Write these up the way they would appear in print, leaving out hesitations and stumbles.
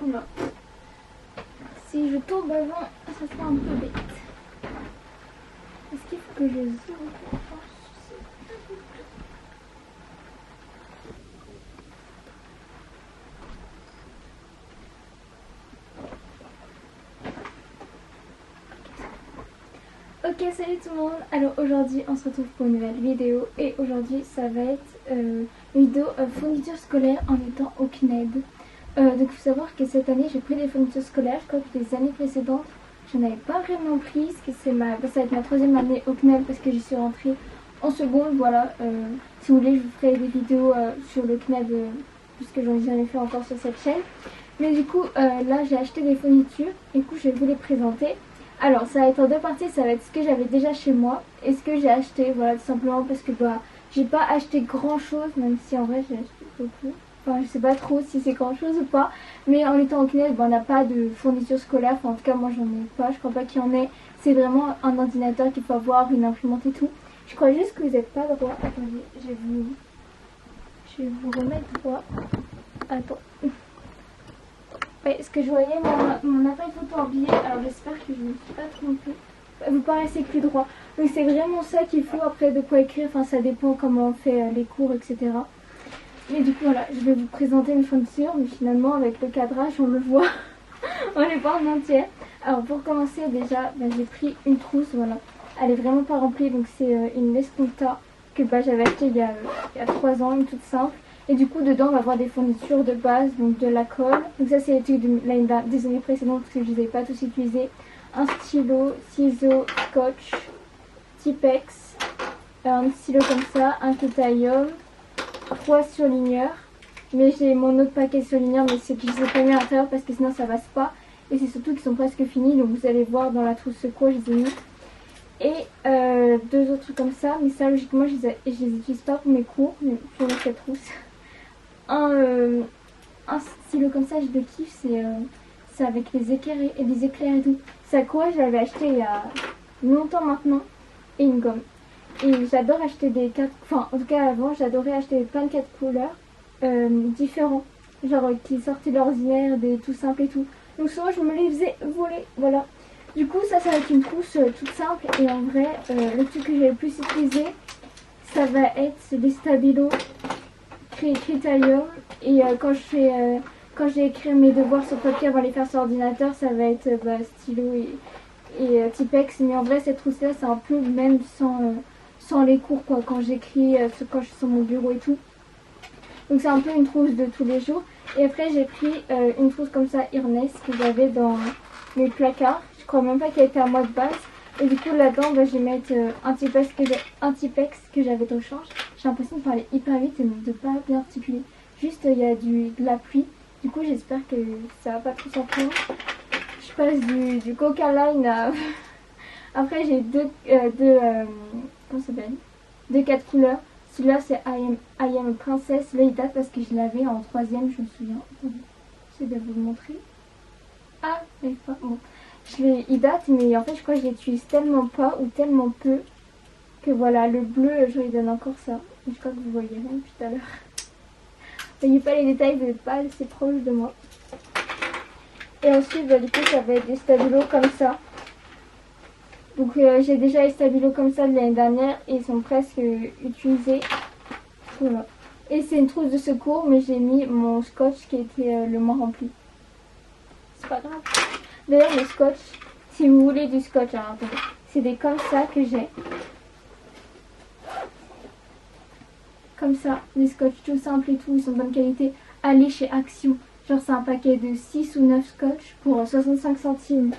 Oula. Si je tombe avant, ça sera un peu bête. Est-ce qu'il faut que je zoome? Ok, salut tout le monde. Alors aujourd'hui on se retrouve pour une nouvelle vidéo et aujourd'hui ça va être une vidéo fourniture scolaire en étant au CNED. Donc il faut savoir que cette année j'ai pris des fournitures scolaires. Je crois que les années précédentes je n'avais pas vraiment pris, parce que ça va être ma troisième année au CNED parce que j'y suis rentrée en seconde. Voilà, si vous voulez je vous ferai des vidéos sur le CNED puisque j'en ai jamais fait encore sur cette chaîne. Mais du coup là j'ai acheté des fournitures et du coup je vais vous les présenter. Alors ça va être en deux parties, ça va être ce que j'avais déjà chez moi et ce que j'ai acheté, voilà, tout simplement parce que j'ai pas acheté grand chose, même si en vrai j'ai acheté beaucoup. Enfin je sais pas trop si c'est grand chose ou pas, mais en étant au CNED, on n'a pas de fourniture scolaire, enfin en tout cas moi j'en ai pas, je crois pas qu'il y en ait. C'est vraiment un ordinateur qu'il faut avoir, une imprimante et tout. Je crois juste que vous n'êtes pas droit. Attendez, je vais vous remettre droit. Attends. Ouais, ce que je voyais, mon appareil photo en billet, alors j'espère que je ne me suis pas trompée. Vous paraissez plus droit. Donc c'est vraiment ça qu'il faut, après de quoi écrire, enfin ça dépend comment on fait les cours, etc. Mais du coup voilà, je vais vous présenter mes fournitures, mais finalement avec le cadrage on le voit, on n'est pas en entière. Alors pour commencer déjà, j'ai pris une trousse, voilà. Elle est vraiment pas remplie, donc c'est une Lesconta que j'avais achetée il y a 3 ans, une toute simple. Et du coup dedans on va avoir des fournitures de base, donc de la colle. Donc ça c'est des années précédentes parce que je ne les ai pas tous utilisés. Un stylo, ciseaux, scotch, Tipex, un stylo comme ça, un titanium, 3 surligneurs. Mais j'ai mon autre paquet de surligneurs, mais c'est que je ne les ai pas mis à l'intérieur parce que sinon ça passe pas. Et c'est surtout qu'ils sont presque finis, donc vous allez voir dans la trousse quoi je les ai mis. Et 2 autres comme ça, mais ça logiquement je les utilise pas pour mes cours, mais pour cette trousse. Un stylo comme ça, je le kiffe, c'est avec les éclairs et tout. Ça quoi, je l'avais acheté il y a longtemps maintenant, et une gomme. Et j'adore acheter des cartes, enfin en tout cas avant j'adorais acheter plein de 4 couleurs différents, genre qui sortaient de l'ordinaire, des tout simples et tout. Donc souvent je me les faisais voler, voilà. Du coup ça va être une trousse toute simple et en vrai le truc que j'ai le plus utilisé ça va être des stabilos Critérium et quand j'ai écrit mes devoirs sur papier avant de les faire sur ordinateur, ça va être stylo et Tipex. Mais en vrai cette trousse là c'est un peu même sans les cours quoi, quand j'écris, quand je suis sur mon bureau et tout. Donc c'est un peu une trousse de tous les jours. Et après j'ai pris une trousse comme ça Irnest que j'avais dans mes placards. Je crois même pas qu'elle était à moi de base. Et du coup là-dedans je vais mettre un Tipex que j'avais de rechange. J'ai l'impression de parler hyper vite et de pas bien articuler. Juste il y a de la pluie. Du coup j'espère que ça va pas trop s'entendre. Je passe du Coca Line à... Après j'ai deux comment ça s'appelle, 4 couleurs. Celui-là c'est I am a Princess. Là il date parce que je l'avais en 3ème, je me souviens. Attendez, j'essaie de vous le montrer. Ah, mais pas bon. Il date, mais en fait je crois que je l'utilise tellement pas ou tellement peu que voilà, le bleu je lui donne encore ça. Je crois que vous voyez rien depuis tout à l'heure. Vous voyez pas les détails, vous n'êtes pas assez proche de moi. Et ensuite du coup ça va être des stabilos comme ça. Donc j'ai déjà les stabilos comme ça de l'année dernière et ils sont presque utilisés. Voilà. Et c'est une trousse de secours, mais j'ai mis mon scotch qui était le moins rempli. C'est pas grave. D'ailleurs le scotch, si vous voulez du scotch, alors attendez, c'est des comme ça que j'ai. Comme ça, des scotch tout simples et tout, ils sont de bonne qualité. Allez chez Action, genre c'est un paquet de 6 ou 9 scotch pour 65 centimes.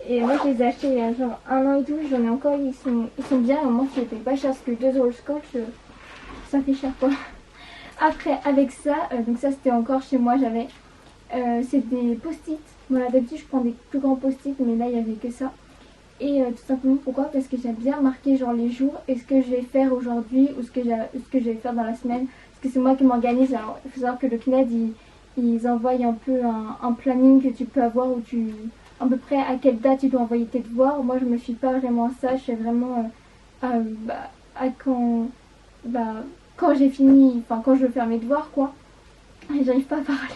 Et moi je les ai achetés il y a genre 1 an et tout, j'en ai encore, ils sont bien, au moins c'était pas cher parce que 2 € le scotch, ça fait cher quoi. Après avec ça, donc ça c'était encore chez moi, j'avais, c'est des post-it. Voilà, d'habitude je prends des plus grands post-it, mais là il n'y avait que ça. Et tout simplement pourquoi, parce que j'aime bien marquer genre les jours et ce que je vais faire aujourd'hui ou ce que je vais faire dans la semaine, parce que c'est moi qui m'organise. Alors il faut savoir que le CNED ils envoient un peu un planning que tu peux avoir où à peu près à quelle date tu dois envoyer tes devoirs. Moi je me fie pas vraiment à ça, je fais vraiment à quand j'ai fini, enfin quand je veux faire mes devoirs quoi. Et j'arrive pas à parler.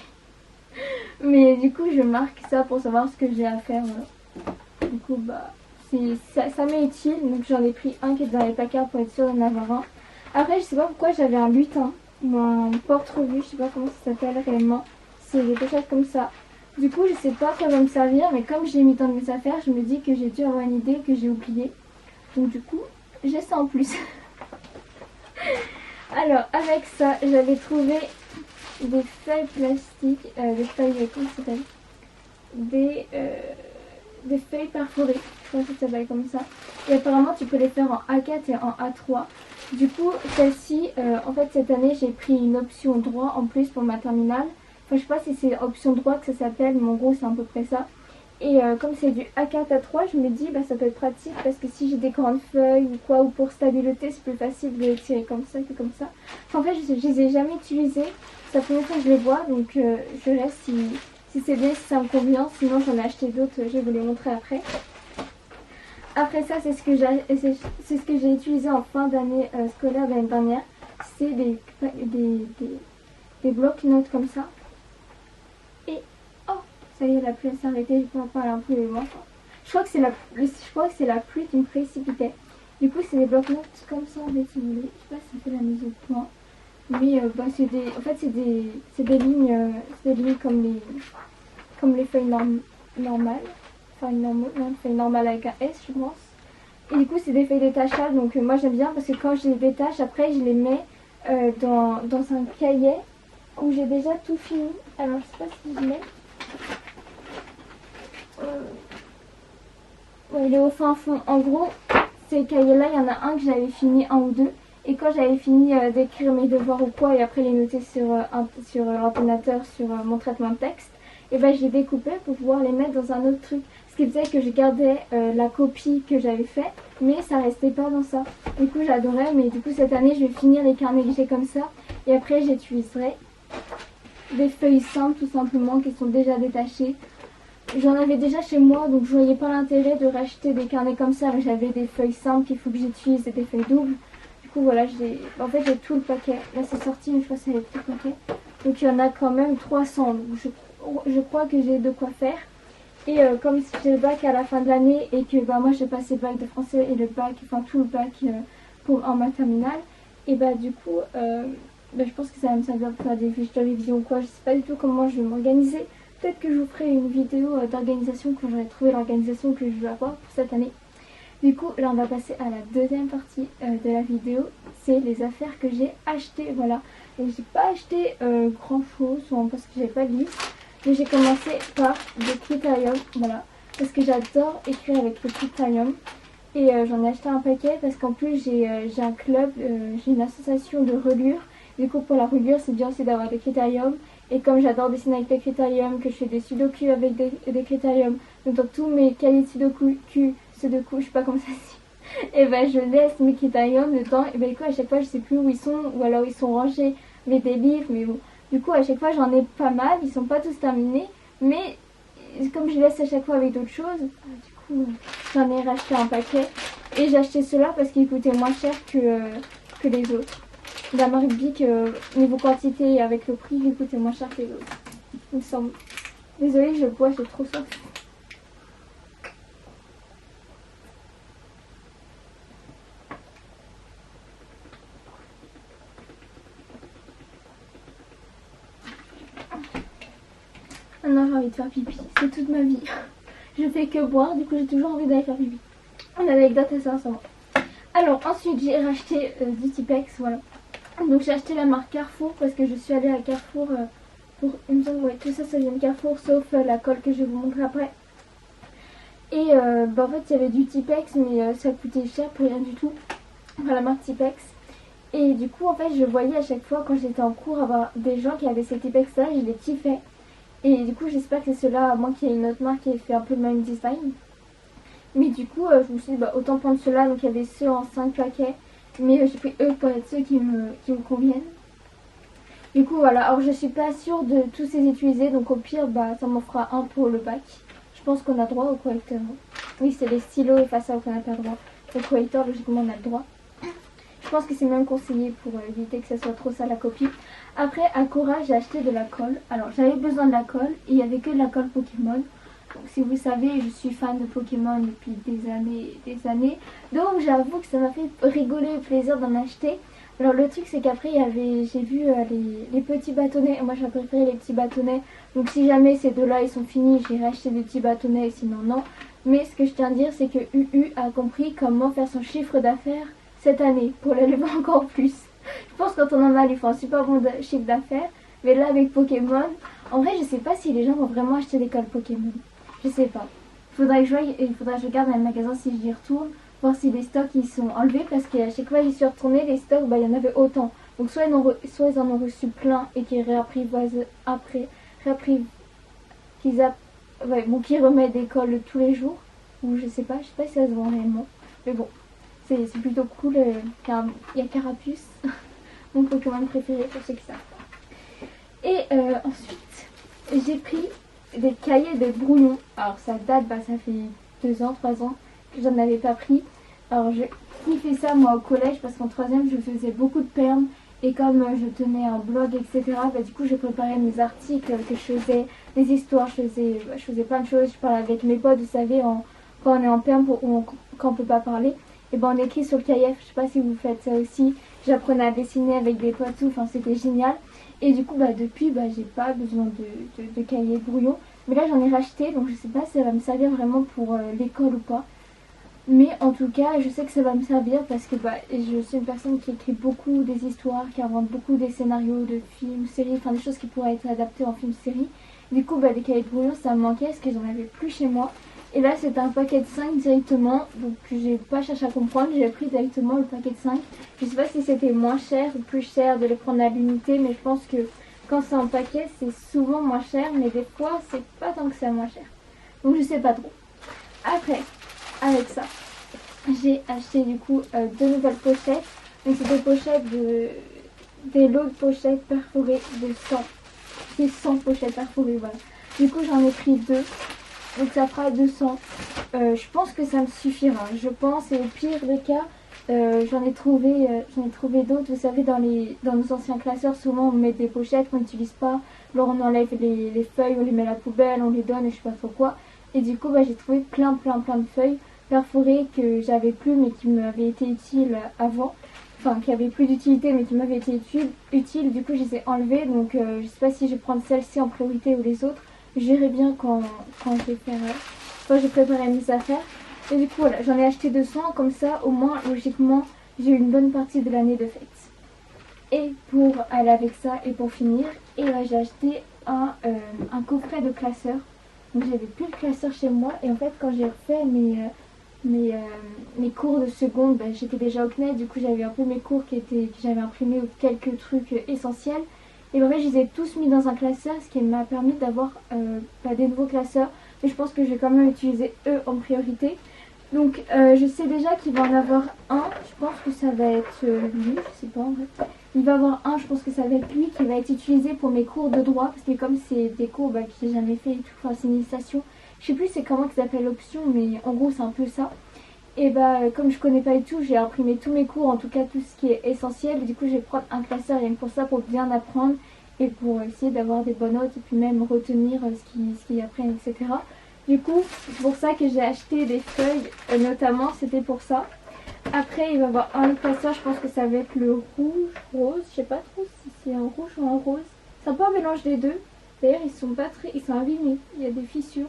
Mais du coup je marque ça pour savoir ce que j'ai à faire. Voilà. Du coup bah ça m'est utile, donc j'en ai pris un qui est dans les placards pour être sûr d'en avoir un. Après je sais pas pourquoi j'avais un butin, mon porte-revue, je sais pas comment ça s'appelle réellement, c'est des pochettes comme ça. Du coup je sais pas quoi va me servir, mais comme j'ai mis dans mes affaires, je me dis que j'ai dû avoir une idée que j'ai oubliée. Donc du coup j'ai ça en plus. Alors avec ça j'avais trouvé des feuilles plastiques, des feuilles, comment ça s'appelle, des feuilles perforées, je crois que ça s'appelle comme ça. Et apparemment tu peux les faire en A4 et en A3. Du coup celle-ci, en fait cette année j'ai pris une option droit en plus pour ma terminale. Enfin je sais pas si c'est option droit que ça s'appelle, mais en gros c'est à peu près ça. Et comme c'est du A4 A3, je me dis bah ça peut être pratique parce que si j'ai des grandes feuilles ou quoi, ou pour stabilité, c'est plus facile de les tirer comme ça que comme ça. Enfin, en fait je les ai jamais utilisées, ça fait longtemps que je les vois, donc je laisse si c'est bien, si ça me convient. Sinon j'en ai acheté d'autres, je vais vous les montrer après. Après ça c'est ce que j'ai utilisé en fin d'année scolaire de l'année dernière. C'est des blocs-notes comme ça. Et oh, ça y est, la pluie s'est arrêtée, je peux en parler un peu loin. Je crois que c'est la pluie qui me précipitait. Du coup c'est des blocs-notes comme ça en fait, si vous voulez. Je sais pas si ça fait la mise au point. Mais bah, en fait c'est des lignes comme les feuilles normales. Enfin une feuille normale avec un S je pense. Et du coup c'est des feuilles détachables, donc moi j'aime bien parce que quand je les détache après je les mets dans un cahier où j'ai déjà tout fini. Alors je sais pas si je mets. Ouais, il est au fin fond. En gros ces cahiers là il y en a un que j'avais fini, un ou deux. Et quand j'avais fini d'écrire mes devoirs ou quoi et après les noter sur l'ordinateur sur mon traitement de texte, et ben je les découpais pour pouvoir les mettre dans un autre truc. Ce qui faisait que je gardais la copie que j'avais fait, mais ça restait pas dans ça. Du coup j'adorais, mais du coup cette année je vais finir les carnets que j'ai comme ça. Et après j'utiliserai des feuilles simples tout simplement qui sont déjà détachées. J'en avais déjà chez moi, donc je voyais pas l'intérêt de racheter des carnets comme ça. J'avais des feuilles simples qu'il faut que j'utilise et des feuilles doubles. Du coup voilà, en fait j'ai tout le paquet. Là c'est sorti, mais je crois que c'est le petit paquet. Donc il y en a quand même 300. Donc je crois que j'ai de quoi faire. Et comme j'ai le bac à la fin de l'année et que bah, moi j'ai passé le bac de français et le bac, enfin tout le bac en ma terminale. Et bah du coup, bah, je pense que ça va me servir pour faire des fiches de révision ou quoi. Je sais pas du tout comment je vais m'organiser. Peut-être que je vous ferai une vidéo d'organisation quand j'aurai trouvé l'organisation que je veux avoir pour cette année. Du coup, là on va passer à la deuxième partie de la vidéo. C'est les affaires que j'ai achetées, voilà. Et j'ai pas acheté grand chose parce que j'ai pas de liste. Mais j'ai commencé par des critériums, voilà. Parce que j'adore écrire avec le critérium. Et j'en ai acheté un paquet parce qu'en plus j'ai un club, j'ai une association de reliure. Du coup pour la reliure c'est bien aussi d'avoir des critériums. Et comme j'adore dessiner avec des critériums, que je fais des sudoku avec des critériums, donc dans tous mes cahiers de sudoku, je sais pas comment ça se dit, et ben je laisse mes critériums dedans. Et ben du coup à chaque fois je sais plus où ils sont, ou alors ils sont rangés avec des livres, mais bon. Du coup à chaque fois j'en ai pas mal, ils sont pas tous terminés, mais comme je laisse à chaque fois avec d'autres choses, du coup j'en ai racheté un paquet. Et j'ai acheté ceux-là parce qu'ils coûtaient moins cher que les autres. La marque Bic, niveau quantité et avec le prix, il coûtait moins cher que les autres, il me semble. Désolée, je bois, j'ai trop soif. Maintenant j'ai envie de faire pipi, c'est toute ma vie. Je fais que boire, du coup j'ai toujours envie d'aller faire pipi. On a l'anecdote assez ensemble. Alors ensuite j'ai racheté du Tipex, voilà. Donc j'ai acheté la marque Carrefour parce que je suis allée à Carrefour pour une zone, ouais, tout ça vient de Carrefour sauf la colle que je vais vous montrer après. Et bah, en fait il y avait du Tipex mais ça coûtait cher pour rien du tout. Enfin la marque Tipex. Et du coup en fait je voyais à chaque fois quand j'étais en cours avoir des gens qui avaient ces Tipex là, je les kiffais. Et du coup j'espère que c'est ceux-là, à moins qu'il y ait une autre marque qui ait fait un peu le même design. Mais du coup je me suis dit bah, autant prendre ceux-là, donc il y avait ceux en 5 paquets. Mais j'ai pris eux pour être ceux qui me conviennent. Du coup voilà, alors je suis pas sûre de tous les utiliser, donc au pire bah ça m'en fera un pour le bac. Je pense qu'on a droit au correcteur. Oui c'est les stylos effaçables qu'on n'a pas le droit. Au correcteur logiquement on a le droit. Je pense que c'est même conseillé pour éviter que ça soit trop sale la copie. Après, à Cora, j'ai acheté de la colle. Alors, j'avais besoin de la colle et il n'y avait que de la colle Pokémon. Donc, si vous savez, je suis fan de Pokémon depuis des années et des années. Donc, j'avoue que ça m'a fait rigoler et plaisir d'en acheter. Alors, le truc, c'est qu'après, j'ai vu les petits bâtonnets. Et moi, j'ai préféré les petits bâtonnets. Donc, si jamais ces deux-là, ils sont finis, j'irai acheter des petits bâtonnets. Sinon, non. Mais ce que je tiens à dire, c'est que UU a compris comment faire son chiffre d'affaires cette année pour l'élever encore plus. Je pense que quand on en a, il faut un super bon chiffre d'affaires. Mais là, avec Pokémon, en vrai, je sais pas si les gens vont vraiment acheter des colles Pokémon. Je sais pas. Il faudrait que je regarde dans les magasins si j'y retourne, voir si les stocks ils sont enlevés, parce qu'à chaque fois j'y suis retournée, les stocks, bah, il y en avait autant. Donc soit ils en ont reçu plein et qu'ils réapprivoisent après, qu'ils remettent des colles tous les jours, ou je sais pas si ça se vend réellement. Mais bon, c'est plutôt cool, car il y a Carapuce, mon Pokémon préféré pour ceux qui savent pas. Et ensuite, j'ai pris des cahiers de brouillon. Alors ça date, ça fait 2 ans, 3 ans que j'en avais pas pris. Alors je kiffais ça moi au collège parce qu'en troisième je faisais beaucoup de permes et comme je tenais un blog etc. Du coup je préparais mes articles que je faisais, des histoires, je faisais plein de choses. Je parlais avec mes potes, vous savez, quand on est en perme quand on peut pas parler. Et on écrit sur le cahier, je sais pas si vous faites ça aussi. J'apprenais à dessiner avec des potes, enfin c'était génial. Et du coup depuis j'ai pas besoin de cahier de brouillon. Mais là j'en ai racheté donc je sais pas si ça va me servir vraiment pour l'école ou pas. Mais en tout cas je sais que ça va me servir parce que je suis une personne qui écrit beaucoup des histoires, qui invente beaucoup des scénarios de films, séries, enfin des choses qui pourraient être adaptées en film, série. Du coup des cahiers de brouillon ça me manquait parce que j'en avais plus chez moi. Et là c'est un paquet de 5 directement, donc j'ai pas cherché à comprendre, j'ai pris directement le paquet de 5. Je sais pas si c'était moins cher ou plus cher de les prendre à l'unité, mais je pense que quand c'est en paquet c'est souvent moins cher, mais des fois c'est pas tant que c'est moins cher. Donc je sais pas trop. Après, avec ça, j'ai acheté du coup 2 nouvelles pochettes. Donc c'est des pochettes des lots de pochettes perforées de 100. C'est 100 pochettes perforées, voilà. Du coup j'en ai pris 2. Donc ça fera 200. Je pense que ça me suffira. Je pense, et au pire des cas, j'en ai trouvé d'autres. Vous savez, dans nos anciens classeurs, souvent on met des pochettes qu'on n'utilise pas. Alors on enlève les feuilles, on les met à la poubelle, on les donne et je sais pas trop quoi. Et du coup, j'ai trouvé plein de feuilles perforées que j'avais plus mais qui m'avaient été utiles avant. Enfin, qui avaient plus d'utilité mais qui m'avaient été utiles. Du coup, je les ai enlevées. Donc je sais pas si je vais prendre celle-ci en priorité ou les autres. Je verrai bien quand je vais faire, quand je vais préparer mes affaires. Et du coup voilà, j'en ai acheté 200, comme ça au moins logiquement j'ai une bonne partie de l'année de fête. Et pour aller avec ça et pour finir, j'ai acheté un coffret de classeur. Donc j'avais plus de classeur chez moi et en fait quand j'ai refait mes cours de seconde, j'étais déjà au CNED, du coup j'avais un peu mes cours que j'avais imprimés ou quelques trucs essentiels. Et en fait, je les ai tous mis dans un classeur, ce qui m'a permis d'avoir des nouveaux classeurs. Mais je pense que je vais quand même utiliser eux en priorité. Donc, je sais déjà qu'il va en avoir un. Je pense que ça va être lui, je sais pas en fait. Il va y avoir un, je pense que ça va être lui qui va être utilisé pour mes cours de droit. Parce que comme c'est des cours que j'ai jamais fait et tout, enfin c'est une initiation. Je sais plus c'est comment qu'ils appellent l'option, mais en gros c'est un peu ça. Et comme je connais pas du tout, j'ai imprimé tous mes cours, en tout cas tout ce qui est essentiel. Et du coup, je vais prendre un classeur rien que pour ça, pour bien apprendre et pour essayer d'avoir des bonnes notes et puis même retenir ce qu'ils apprennent, etc. Du coup, c'est pour ça que j'ai acheté des feuilles, notamment, c'était pour ça. Après, il va y avoir un autre classeur, je pense que ça va être le rouge, rose, je sais pas trop si c'est un rouge ou un rose. C'est un peu un mélange des deux. D'ailleurs, ils sont abîmés, il y a des fissures.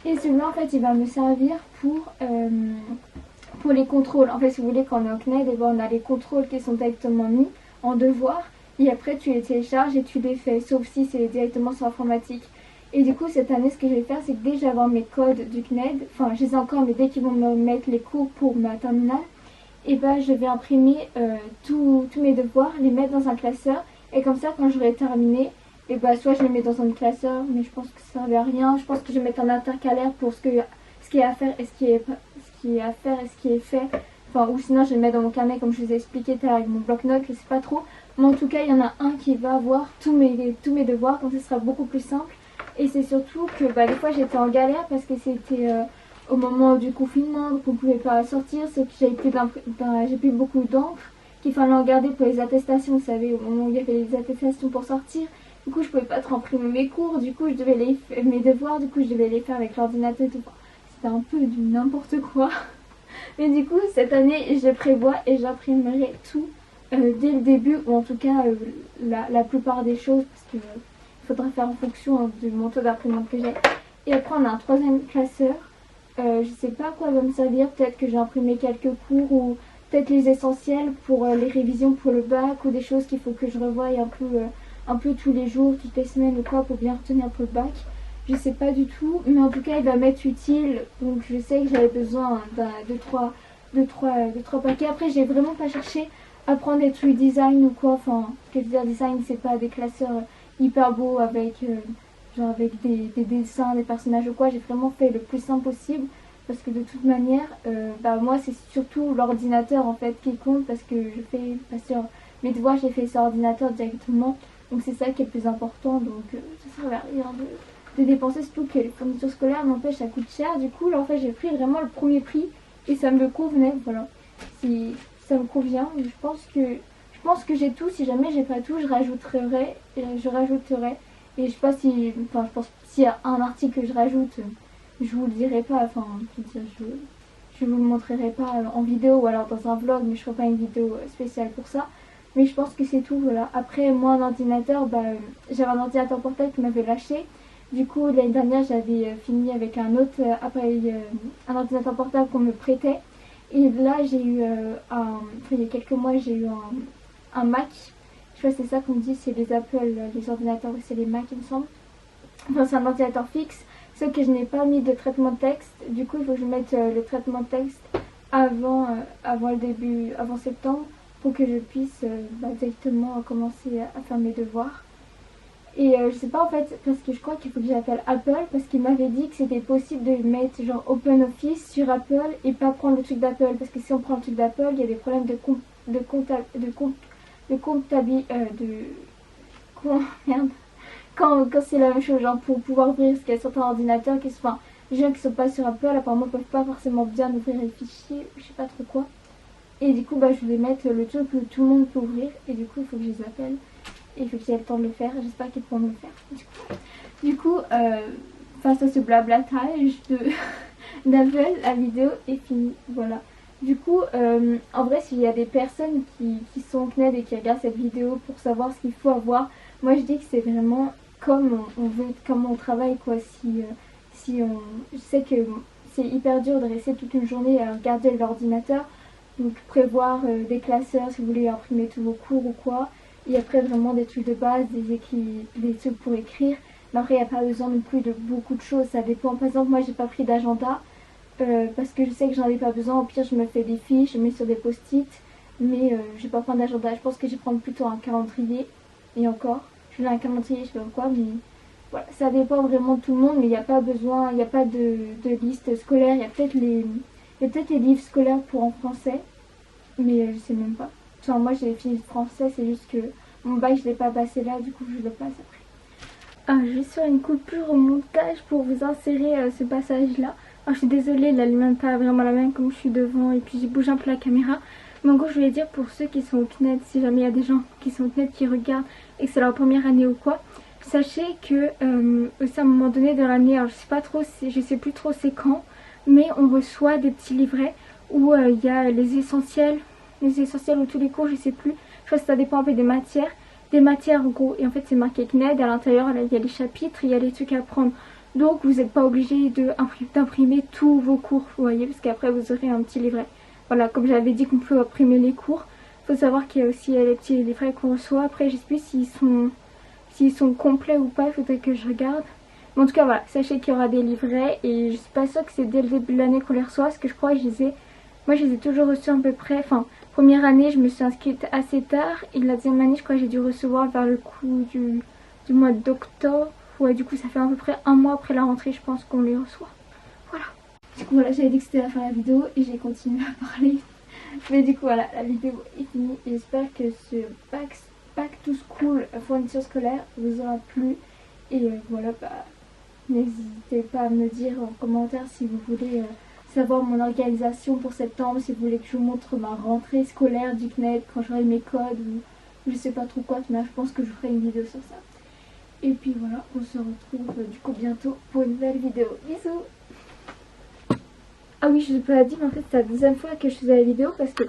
Et celui-là, en fait, il va me servir pour les contrôles. En fait, si vous voulez, quand on est au CNED, on a les contrôles qui sont directement mis en devoir. Et après, tu les télécharges et tu les fais, sauf si c'est directement sur informatique. Et du coup, cette année, ce que je vais faire, c'est que dès que je vais avoir mes codes du CNED, enfin, je les ai encore, mais dès qu'ils vont me mettre les cours pour ma terminale, je vais imprimer tous mes devoirs, les mettre dans un classeur. Et comme ça, quand j'aurai terminé, soit je les mets dans un classeur, mais je pense que ça ne servait à rien. Je pense que je vais mettre un intercalaire pour ce qui est à faire et ce qui est à faire et ce qui est fait. Enfin, ou sinon je vais le mettre dans mon carnet comme je vous ai expliqué tout à l'heure avec mon bloc-notes, je sais pas trop. Mais en tout cas, il y en a un qui va avoir tous mes devoirs, donc ce sera beaucoup plus simple. Et c'est surtout que des fois j'étais en galère parce que c'était au moment du confinement, donc on ne pouvait pas sortir, c'est que j'ai plus beaucoup d'encre. qu'il fallait en garder pour les attestations, vous savez, au moment où il y avait les attestations pour sortir. Du coup, je pouvais pas trop imprimer mes cours, du coup, mes devoirs, du coup, je devais les faire avec l'ordinateur et tout. C'était un peu du n'importe quoi. Mais du coup, cette année, je prévois et j'imprimerai tout dès le début, ou en tout cas la plupart des choses, parce que il faudra faire en fonction du montant d'imprimante que j'ai. Et après, on a un troisième classeur. Je sais pas à quoi va me servir, peut-être que j'ai imprimé quelques cours ou peut-être les essentiels pour les révisions pour le bac ou des choses qu'il faut que je revoie un peu tous les jours, toutes les semaines ou quoi pour bien retenir pour le bac. Je sais pas du tout, mais en tout cas il va m'être utile, donc je sais que j'avais besoin de trois paquets. Après j'ai vraiment pas cherché à prendre des trucs design ou quoi, enfin ce que je veux dire design c'est pas des classeurs hyper beaux avec genre avec des dessins, des personnages ou quoi, j'ai vraiment fait le plus simple possible parce que de toute manière, moi c'est surtout l'ordinateur en fait qui compte parce que je fais pas sur mes devoirs, j'ai fait sur ordinateur directement, donc c'est ça qui est le plus important, donc ça sert à rien de dépenser, surtout que les fournitures scolaires n'empêche ça coûte cher, du coup là en fait j'ai pris vraiment le premier prix et ça me convenait, voilà, si ça me convient, je pense que j'ai tout, si jamais j'ai pas tout je rajouterai. Et je sais pas si. Enfin, je pense s'il y a un article que je rajoute, je vous le dirai pas. Enfin, je vous le montrerai pas en vidéo ou alors dans un vlog, mais je ferai pas une vidéo spéciale pour ça. Mais je pense que c'est tout, voilà. Après, moi, un ordinateur, j'avais un ordinateur portable qui m'avait lâché. Du coup, l'année dernière, j'avais fini avec un autre appareil, un ordinateur portable qu'on me prêtait. Et là, j'ai eu, il y a quelques mois, j'ai eu un Mac. Je crois que c'est ça qu'on dit, c'est les Apple, les ordinateurs, c'est les Mac, il me semble. Enfin, c'est un ordinateur fixe, sauf que je n'ai pas mis de traitement de texte. Du coup, il faut que je mette le traitement de texte avant le début, avant septembre, pour que je puisse directement commencer à faire mes devoirs. Et je sais pas en fait, parce que je crois qu'il faut que j'appelle Apple, parce qu'il m'avait dit que c'était possible de mettre genre OpenOffice sur Apple et pas prendre le truc d'Apple. Parce que si on prend le truc d'Apple, il y a des problèmes de comptabilité, comment, merde, quand c'est la même chose, genre pour pouvoir ouvrir ce qu'il y a sur ton ordinateur, enfin, les gens qui sont pas sur Apple apparemment peuvent pas forcément bien ouvrir les fichiers, je sais pas trop quoi. Et du coup je vais mettre le truc que tout le monde peut ouvrir et du coup il faut que je les appelle et il faut qu'ils aient le temps de le faire, j'espère qu'ils pourront me le faire. Du coup face à ce blablatage d'Apple, la vidéo est finie, voilà. Du coup, en vrai, s'il y a des personnes qui sont au CNED et qui regardent cette vidéo pour savoir ce qu'il faut avoir, moi je dis que c'est vraiment comme on veut, comme on travaille quoi. Je sais que c'est hyper dur de rester toute une journée à regarder l'ordinateur, donc prévoir des classeurs si vous voulez imprimer tous vos cours ou quoi. Et après vraiment des trucs de base, des trucs pour écrire. Mais après, il n'y a pas besoin non plus de beaucoup de choses, ça dépend. Par exemple, moi j'ai pas pris d'agenda. Parce que je sais que j'en ai pas besoin, au pire je me fais des fiches, je mets sur des post-it, mais je vais pas prendre d'agenda, je pense que je vais prendre plutôt un calendrier, et encore, je vais un calendrier, je sais pas quoi, mais voilà, ça dépend vraiment de tout le monde, mais il n'y a pas besoin, il n'y a pas de liste scolaire, il y a peut-être les livres scolaires pour en français, mais je sais même pas. Enfin, moi j'ai fini le français, c'est juste que mon bac je l'ai pas passé là, du coup je le passe après. Ah, je vais sur une coupure au montage pour vous insérer ce passage là. Alors, je suis désolée, la lumière n'est pas vraiment la même comme je suis devant et puis j'ai bougé un peu la caméra. Mais en gros, je voulais dire pour ceux qui sont au CNED, si jamais il y a des gens qui sont au CNED qui regardent et que c'est leur première année ou quoi, sachez que c'est à un moment donné de l'année, alors je sais plus trop c'est quand, mais on reçoit des petits livrets où il y a les essentiels ou tous les cours, je sais plus. Je crois que ça dépend un peu des matières. Des matières en gros, et en fait c'est marqué CNED, à l'intérieur il y a les chapitres, il y a les trucs à prendre. Donc vous n'êtes pas obligé d'imprimer tous vos cours, vous voyez, parce qu'après vous aurez un petit livret. Voilà, comme j'avais dit qu'on peut imprimer les cours, il faut savoir qu'il y a aussi les petits livrets qu'on reçoit. Après je sais plus s'ils sont complets ou pas, il faudrait que je regarde. Mais en tout cas voilà, sachez qu'il y aura des livrets et je suis pas sûre que c'est dès le début de l'année qu'on les reçoit, parce que je crois que moi je les ai toujours reçus à peu près, enfin première année je me suis inscrite assez tard et la deuxième année je crois que j'ai dû recevoir vers le coup du mois d'octobre. Ouais, du coup ça fait à peu près un mois après la rentrée je pense qu'on les reçoit. Voilà. Du coup voilà, j'avais dit que c'était la fin de la vidéo et j'ai continué à parler. Mais du coup voilà, la vidéo est finie et j'espère que ce back to school fourniture scolaire vous aura plu. Et voilà, n'hésitez pas à me dire en commentaire si vous voulez savoir mon organisation pour septembre, si vous voulez que je vous montre ma rentrée scolaire du CNED quand j'aurai mes codes ou je sais pas trop quoi, mais je pense que je ferai une vidéo sur ça. Et puis voilà, on se retrouve du coup bientôt pour une nouvelle vidéo. Bisous. Ah oui, je ne l'ai pas dit, mais en fait c'est la deuxième fois que je faisais la vidéo parce que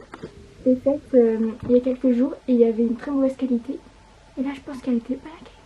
j'ai faite il y a quelques jours et il y avait une très mauvaise qualité. Et là je pense qu'elle était pas la qualité.